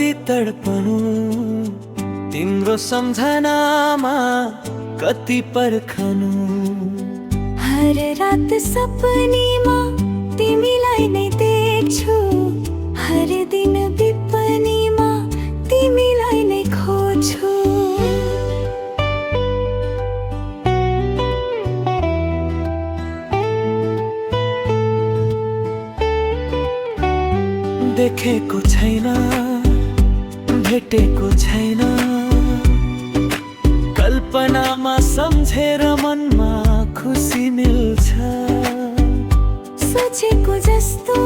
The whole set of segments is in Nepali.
कति तडपनु तिम्रो सम्झनामा, कति पर्खनु। हर रात सपनीमा तिमीलाई नै देख्छु, हर दिन विपनीमा तिमीलाई नै खोज्छु। देखेको छैन, भेटेको छैन, कल्पनामा सम्झेर मनमा खुसी मिल्छ। सोचेको जस्तो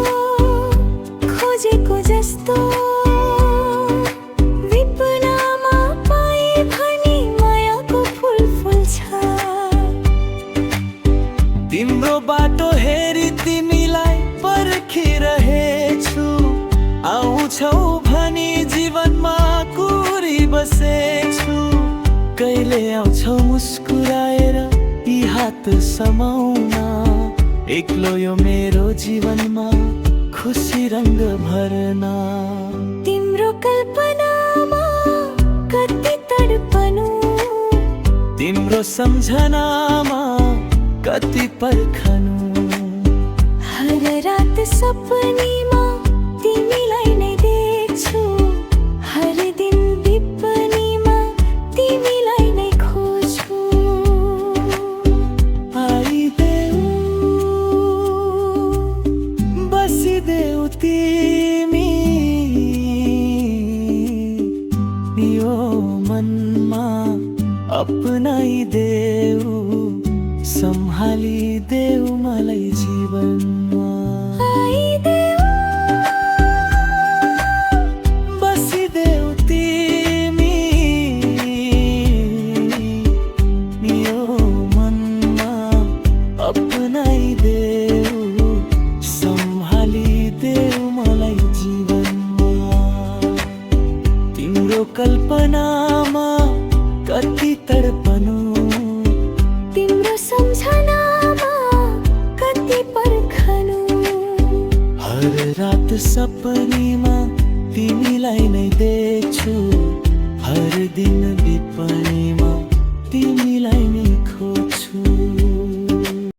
खोजेको जस्तो विपनामा पाए भनी मायाको फुल फुल्छ। तिम्रो बाटो हेरी तिमीलाई पर्खिरहेछु, आउँछौ भनी जीवनमा कुरी बसेछु। कहिले आउँछौ मुस्कुराएर यी हात समाउन, एक्लो यो मेरो जीवनमा खुसी रंग भर्न। तिम्रो कल्पनामा कति तडपनु, तिम्रो सम्झनामा कति पर्खनु। हर रात सपनीमा तिमीलाई नै देख्छु, हर दिन विपनीमा तिमीलाई नै खोज्छु। आइदेऊ बसिदेऊ तिमी यो मनमा, अपनाइदेऊ सम्हालिदेऊ मलाई जीवनमा। बसिदेऊ तिमी यो मनमा, अपनाइदेऊ सम्हालिदेऊ मलाई जीवनमा। तिम्रो कल्पनामा कति तडपनु, तिम्रो सम्झनामा कति पर्खनु। हर रात सपनीमा तिमीलाई नै देख्छु, हर दिन विपनीमा तिमीलाई नै